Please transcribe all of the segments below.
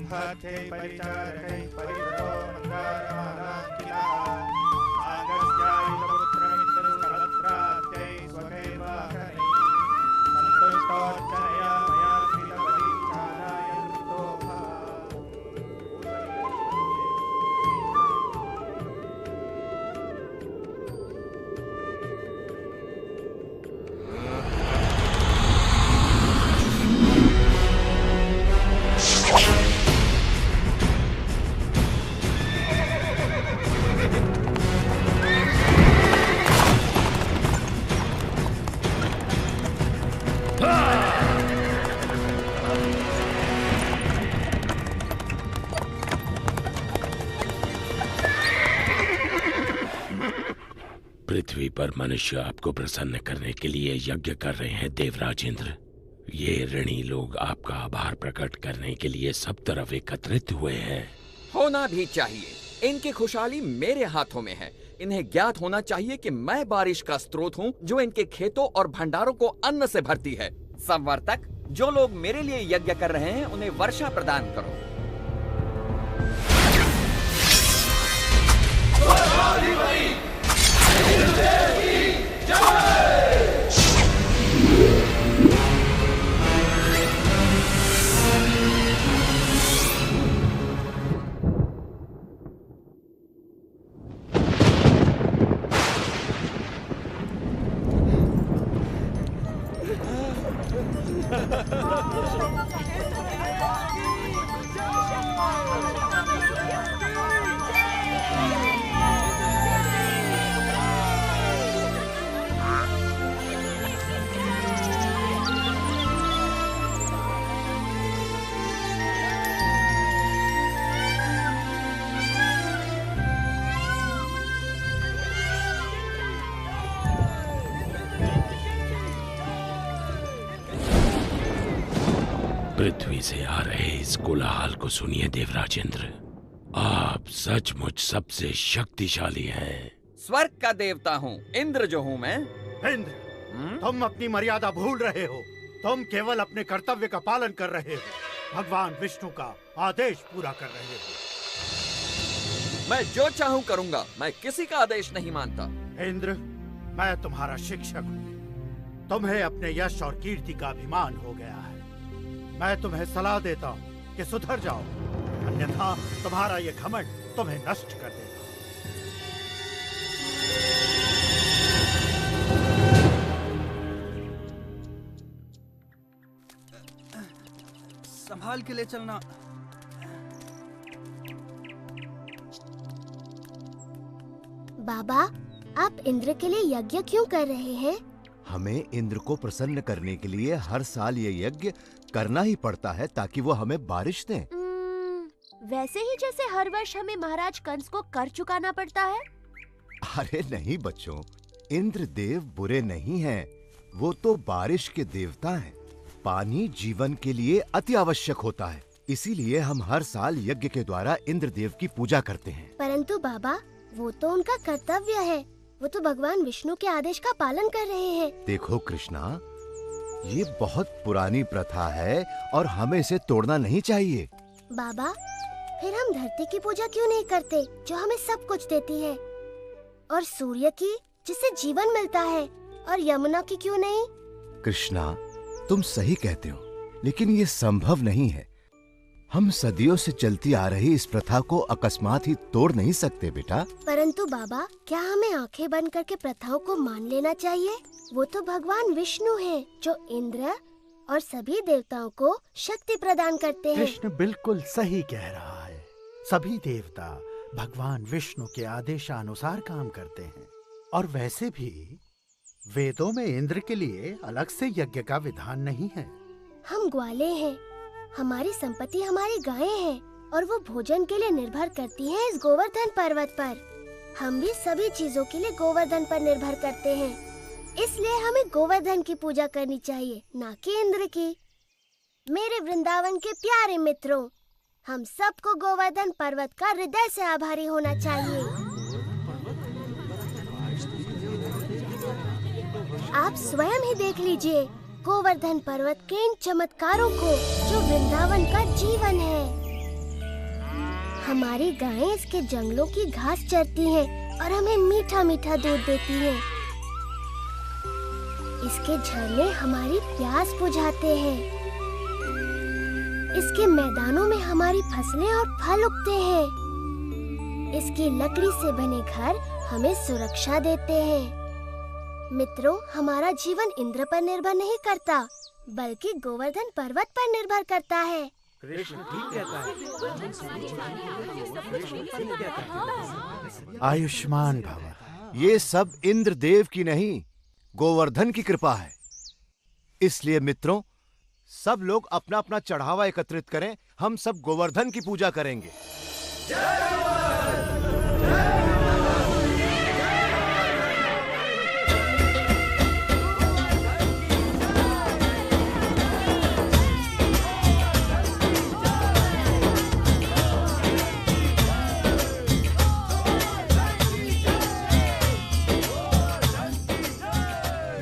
भक्त्यै परिचारकै परिवृतो मन्दारमालाङ्कितः आगस्त्याय पुत्रमित्रसहस्रात्यै स्वकैर्वाहनैः सन्तुष्टोऽर्चनया मया कृतपरिचाराय कृतो भव। पृथ्वी पर मनुष्य आपको प्रसन्न करने के लिए यज्ञ कर रहे हैं देवराज इंद्र। ये ऋणी लोग आपका आभार प्रकट करने के लिए सब तरफ एकत्रित हुए हैं। होना भी चाहिए। इनकी खुशहाली मेरे हाथों में है। इन्हें ज्ञात होना चाहिए कि मैं बारिश का स्रोत हूँ जो इनके खेतों और भंडारों को अन्न से भरती है। संवर्तक, जो लोग मेरे लिए यज्ञ कर रहे हैं उन्हें वर्षा प्रदान करो। पृथ्वी से आ रहे इस कोलाहल को सुनिए देवराज इंद्र। आप सचमुच सबसे शक्तिशाली हैं। स्वर्ग का देवता हूँ, इंद्र जो हूँ मैं। इंद्र, तुम अपनी मर्यादा भूल रहे हो। तुम केवल अपने कर्तव्य का पालन कर रहे हो, भगवान विष्णु का आदेश पूरा कर रहे हो। मैं जो चाहूँ करूँगा, मैं किसी का आदेश नहीं मानता। इंद्र, मैं तुम्हारा शिक्षक हूँ। तुम्हें अपने यश और कीर्ति का अभिमान हो गया है। मैं तुम्हें सलाह देता हूँ कि सुधर जाओ, अन्यथा तुम्हारा ये घमंड तुम्हें नष्ट कर देगा। संभाल के ले चलना। बाबा, आप इंद्र के लिए यज्ञ क्यों कर रहे हैं? हमें इंद्र को प्रसन्न करने के लिए हर साल ये यज्ञ करना ही पड़ता है ताकि वो हमें बारिश दें। वैसे ही जैसे हर वर्ष हमें महाराज कंस को कर चुकाना पड़ता है। अरे नहीं बच्चों, इंद्र देव बुरे नहीं हैं। वो तो बारिश के देवता हैं। पानी जीवन के लिए अति आवश्यक होता है, इसीलिए हम हर साल यज्ञ के द्वारा इंद्र देव की पूजा करते हैं। परंतु बाबा, वो तो उनका कर्तव्य है। वो तो भगवान विष्णु के आदेश का पालन कर रहे हैं। देखो कृष्णा, ये बहुत पुरानी प्रथा है और हमें इसे तोड़ना नहीं चाहिए। बाबा, फिर हम धरती की पूजा क्यों नहीं करते जो हमें सब कुछ देती है, और सूर्य की जिससे जीवन मिलता है, और यमुना की क्यों नहीं? कृष्णा, तुम सही कहते हो, लेकिन ये संभव नहीं है। हम सदियों से चलती आ रही इस प्रथा को अकस्मात ही तोड़ नहीं सकते बेटा। परंतु बाबा, क्या हमें आंखें बंद करके प्रथाओं को मान लेना चाहिए? वो तो भगवान विष्णु हैं, जो इंद्र और सभी देवताओं को शक्ति प्रदान करते हैं। कृष्ण बिल्कुल सही कह रहा है। सभी देवता भगवान विष्णु के आदेशानुसार काम करते हैं। और वैसे भी वेदों में इंद्र के लिए अलग से यज्ञ का विधान नहीं है। हम ग्वाले हैं, हमारी संपत्ति हमारी गायें हैं, और वो भोजन के लिए निर्भर करती हैं इस गोवर्धन पर्वत पर। हम भी सभी चीजों के लिए गोवर्धन पर निर्भर करते हैं, इसलिए हमें गोवर्धन की पूजा करनी चाहिए, ना कि इंद्र की। मेरे वृंदावन के प्यारे मित्रों, हम सबको गोवर्धन पर्वत का हृदय से आभारी होना चाहिए। आप स्वयं ही देख लीजिए गोवर्धन पर्वत के इन चमत्कारों को, जो वृंदावन का जीवन है। हमारी गायें इसके जंगलों की घास चरती हैं और हमें मीठा मीठा दूध देती हैं। इसके झरने हमारी प्यास बुझाते हैं। इसके मैदानों में हमारी फसलें और फल उगते हैं। इसकी लकड़ी से बने घर हमें सुरक्षा देते हैं। मित्रों, हमारा जीवन इंद्र पर निर्भर नहीं करता, बल्कि गोवर्धन पर्वत पर निर्भर करता है। कृष्ण ठीक कहता है। आयुष्मान भव। ये सब इंद्रदेव की नहीं, गोवर्धन की कृपा है। इसलिए मित्रों, सब लोग अपना अपना चढ़ावा एकत्रित करें। हम सब गोवर्धन की पूजा करेंगे।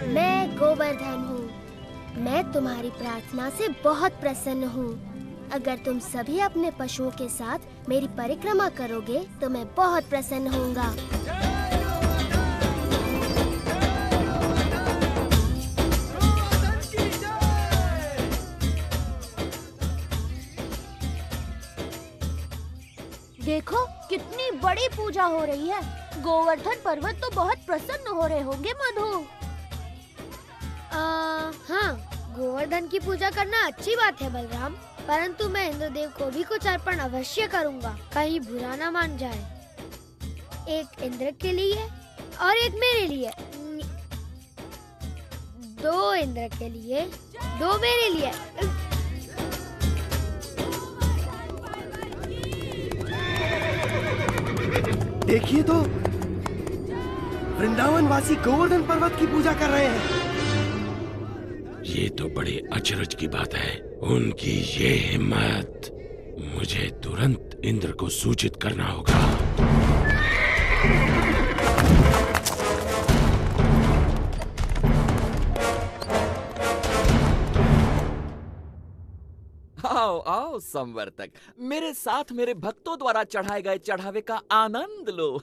मैं गोवर्धन हूँ। मैं तुम्हारी प्रार्थना से बहुत प्रसन्न हूँ। अगर तुम सभी अपने पशुओं के साथ मेरी परिक्रमा करोगे तो मैं बहुत प्रसन्न होऊंगा। देखो कितनी बड़ी पूजा हो रही है। गोवर्धन पर्वत तो बहुत प्रसन्न हो रहे होंगे मधु। हाँ, गोवर्धन की पूजा करना अच्छी बात है बलराम, परंतु मैं इंद्रदेव को भी कुछ अर्पण अवश्य करूँगा, कहीं बुरा ना मान जाए। एक इंद्र के लिए और एक मेरे लिए। 2 इंद्र के लिए, 2 मेरे लिए। देखिए तो, वृंदावन वासी गोवर्धन पर्वत की पूजा कर रहे हैं। ये तो बड़े अचरज की बात है। उनकी ये हिम्मत! मुझे तुरंत इंद्र को सूचित करना होगा। आओ आओ संवर्तक, मेरे साथ मेरे भक्तों द्वारा चढ़ाए गए चढ़ावे का आनंद लो।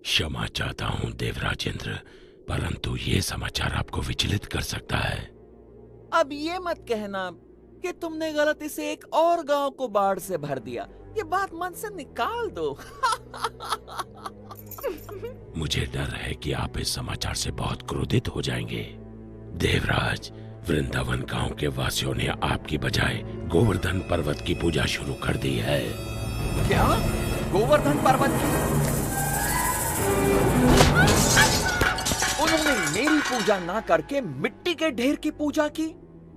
क्षमा चाहता हूँ देवराजेंद्र, परंतु ये समाचार आपको विचलित कर सकता है। अब ये मत कहना कि तुमने गलती से एक और गांव को बाढ़ से भर दिया। ये बात मन से निकाल दो। मुझे डर है कि आप इस समाचार से बहुत क्रोधित हो जाएंगे। देवराज, वृंदावन गांव के वासियों ने आपकी बजाय गोवर्धन पर्वत की पूजा शुरू कर दी है। क्या? गोवर्धन पर्वत की? उन्होंने मेरी पूजा ना करके मिट्टी के ढेर की पूजा की।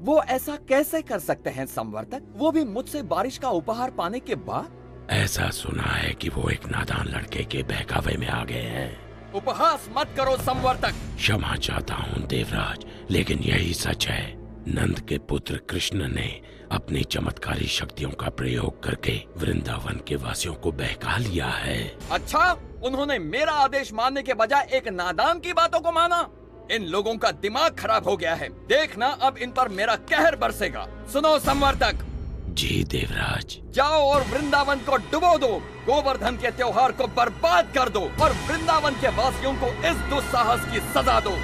वो ऐसा कैसे कर सकते हैं संवर्तक, वो भी मुझसे बारिश का उपहार पाने के बाद? ऐसा सुना है कि वो एक नादान लड़के के बहकावे में आ गए हैं। उपहास मत करो संवर्तक। क्षमा चाहता हूँ देवराज, लेकिन यही सच है। नंद के पुत्र कृष्ण ने अपनी चमत्कारी शक्तियों का प्रयोग करके वृंदावन के वासियों को बहका लिया है। अच्छा, उन्होंने मेरा आदेश मानने के बजाय एक नादान की बातों को माना। इन लोगों का दिमाग खराब हो गया है। देखना अब इन पर मेरा कहर बरसेगा। सुनो संवर्तक। जी देवराज। जाओ और वृंदावन को डुबो दो, गोवर्धन के त्योहार को बर्बाद कर दो और वृंदावन के वासियों को इस दुस्साहस की सजा दो।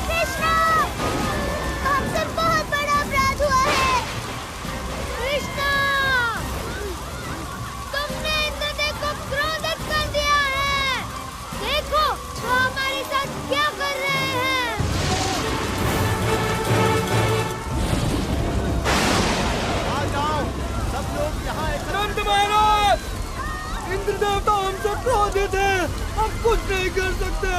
कृष्णा, हमसे बहुत बड़ा अपराध हुआ है। कृष्णा, तुमने इंद्रदेव को क्रोधित कर दिया है। देखो वो हमारे साथ क्या कर रहे हैं। आ जाओ सब लोग यहाँ नंद महाराज, इंद्र देवता हमसे क्रोधित है, हम कुछ नहीं कर सकते।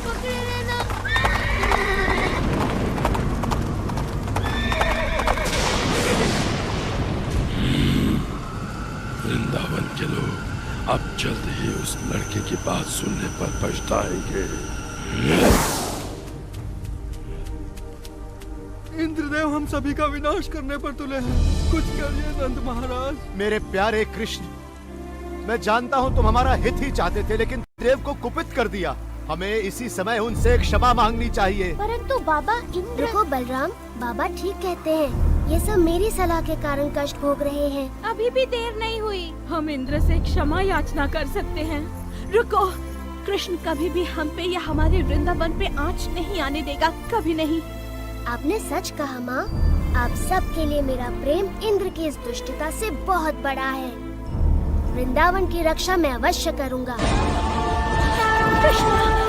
पकड़े रहना। वृंदावन के लोग अब जल्द ही उस लड़के की बात सुनने पर पछताएंगे। इंद्रदेव हम सभी का विनाश करने पर तुले हैं, कुछ करिए नंद महाराज। मेरे प्यारे कृष्ण, मैं जानता हूँ तुम हमारा हित ही चाहते थे, लेकिन देव को कुपित कर दिया। हमें इसी समय उनसे क्षमा मांगनी चाहिए। परंतु बाबा इंद्र। रुको बलराम, बाबा ठीक कहते हैं। ये सब मेरी सलाह के कारण कष्ट भोग रहे हैं। अभी भी देर नहीं हुई, हम इंद्र से क्षमा याचना कर सकते हैं। रुको, कृष्ण कभी भी हम पे या हमारे वृंदावन पे आँच नहीं आने देगा, कभी नहीं। आपने सच कहा माँ। आप सबके लिए मेरा प्रेम इंद्र की इस दुष्टता से बहुत बड़ा है। वृंदावन की रक्षा मैं अवश्य करूँगा। कृष्ण,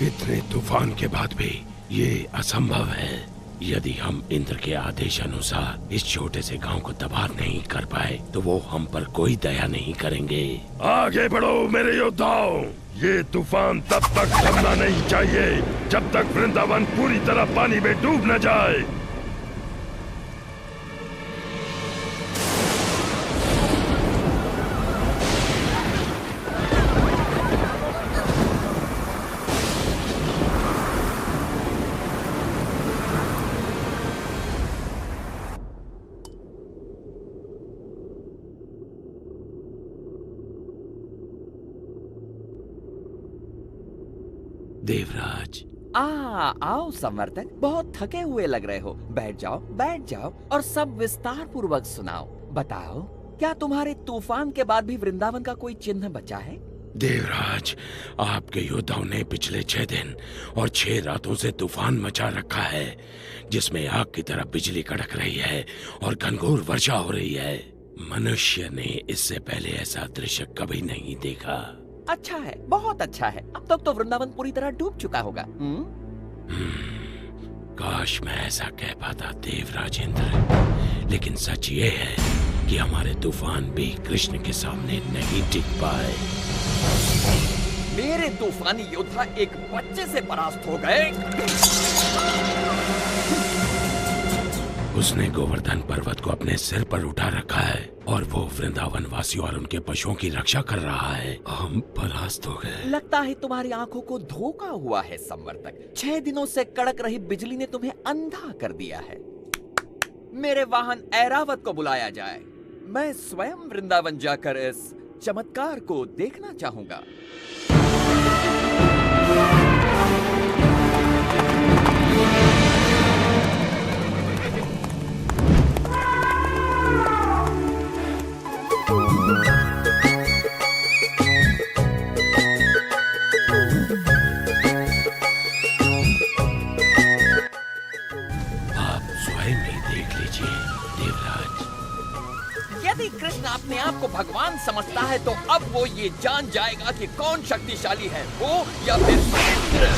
इतने तूफान के बाद भी ये असंभव है। यदि हम इंद्र के आदेश अनुसार इस छोटे से गांव को तबाह नहीं कर पाए तो वो हम पर कोई दया नहीं करेंगे। आगे बढ़ो मेरे योद्धाओं, ये तूफान तब तक थमना नहीं चाहिए जब तक वृंदावन पूरी तरह पानी में डूब न जाए। देवराज, आओ संवर्तक, बहुत थके हुए लग रहे हो। बैठ जाओ और सब विस्तार पूर्वक सुनाओ। बताओ, क्या तुम्हारे तूफान के बाद भी वृंदावन का कोई चिन्ह बचा है? देवराज, आपके योद्धाओं ने पिछले 6 दिन और 6 रातों से तूफान मचा रखा है, जिसमें आग की तरह बिजली कड़क रही है और घनघोर वर्षा हो रही है। मनुष्य ने इससे पहले ऐसा दृश्य कभी नहीं देखा। अच्छा है, बहुत अच्छा है। अब तक तो वृंदावन पूरी तरह डूब चुका होगा। काश मैं ऐसा कह पाता देवराज इंद्र, लेकिन सच ये है कि हमारे तूफान भी कृष्ण के सामने नहीं टिक पाए। मेरे तूफानी योद्धा एक बच्चे से परास्त हो गए। उसने गोवर्धन पर्वत को अपने सिर पर उठा रखा है और वो वृंदावन वासियों और उनके पशुओं की रक्षा कर रहा है। हम परास्त हो गए। लगता है तुम्हारी आंखों को धोखा हुआ है संवर्तक। 6 दिनों से कड़क रही बिजली ने तुम्हें अंधा कर दिया है। मेरे वाहन ऐरावत को बुलाया जाए। मैं स्वयं वृंदावन जाकर इस चमत्कार को देखना चाहूंगा। आप स्वयं ही देख लीजिए देवराज। यदि कृष्ण अपने आप को भगवान समझता है तो अब वो ये जान जाएगा कि कौन शक्तिशाली है, वो या फिर इंद्र।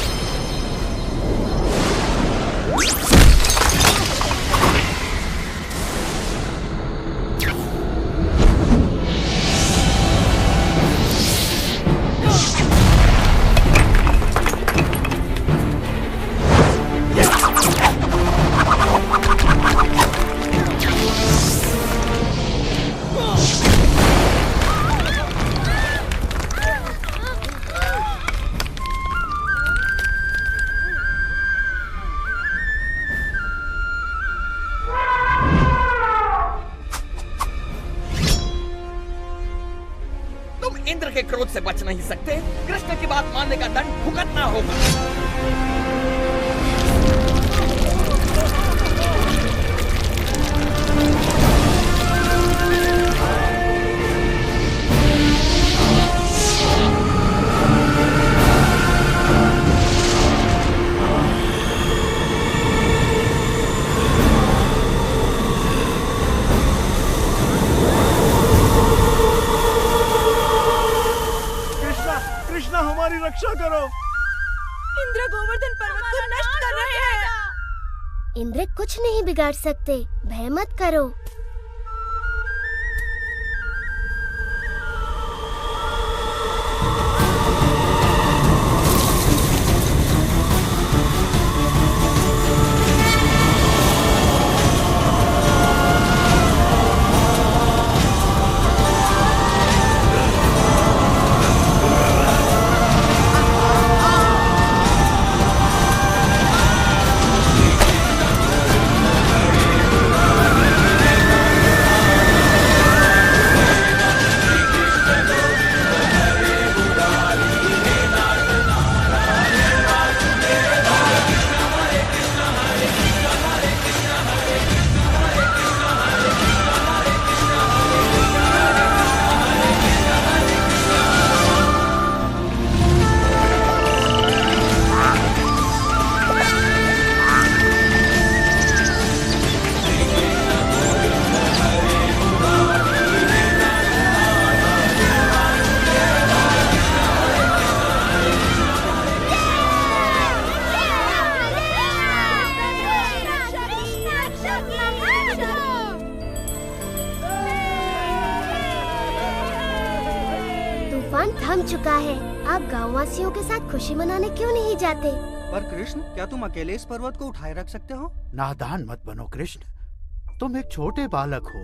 इंद्र के क्रोध से बच नहीं सकते। कृष्ण की बात मानने का दंड भुगतना होगा। कृष्णा हमारी रक्षा करो। इंद्र गोवर्धन पर्वत को नष्ट कर रहे हैं। इंद्र कुछ नहीं बिगाड़ सकते, भय मत करो। तूफान थम चुका है। आप गाँव वासियों के साथ खुशी मनाने क्यों नहीं जाते? पर कृष्ण, क्या तुम अकेले इस पर्वत को उठाए रख सकते हो? नादान मत बनो कृष्ण, तुम एक छोटे बालक हो।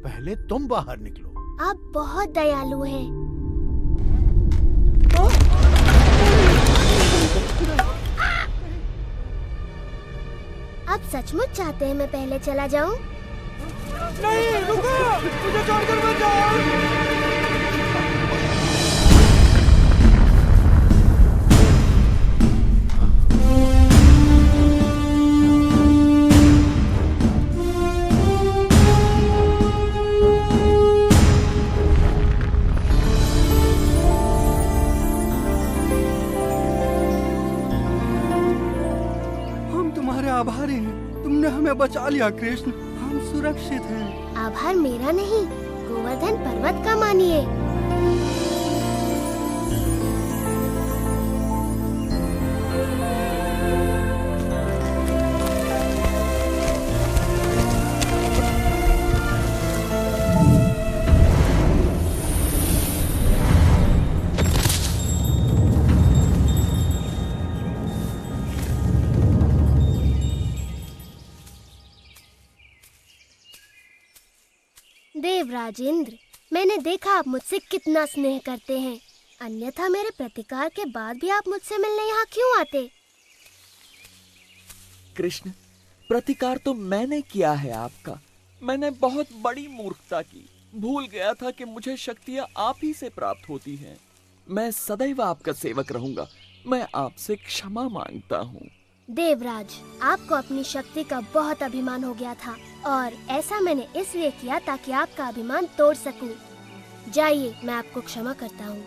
पहले तुम बाहर निकलो। आप बहुत दयालु हैं। आप सचमुच चाहते हैं मैं पहले चला जाऊं? नहीं, रुको! मुझे छोड़कर मत जाओ! आभारी हैं। तुमने हमें बचा लिया कृष्ण, हम सुरक्षित हैं। आभार मेरा नहीं, गोवर्धन पर्वत का मानिए। देवराज इंद्र, मैंने देखा आप मुझसे कितना स्नेह करते हैं। अन्यथा मेरे प्रतिकार के बाद भी आप मुझसे मिलने यहाँ क्यों आते? कृष्ण, प्रतिकार तो मैंने किया है आपका। मैंने बहुत बड़ी मूर्खता की। भूल गया था कि मुझे शक्तियाँ आप ही से प्राप्त होती हैं। मैं सदैव आपका सेवक रहूंगा। मैं आपसे क्षमा मांगता हूँ। देवराज, आपको अपनी शक्ति का बहुत अभिमान हो गया था और ऐसा मैंने इसलिए किया ताकि आपका अभिमान तोड़ सकूं। जाइए, मैं आपको क्षमा करता हूँ।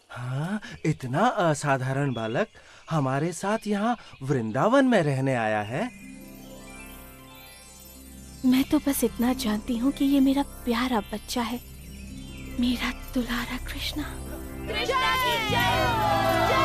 हाँ, इतना असाधारण बालक हमारे साथ यहाँ वृंदावन में रहने आया है। मैं तो बस इतना जानती हूँ कि ये मेरा प्यारा बच्चा है, मेरा दुलारा कृष्णा। कृष्णा की जय हो, जय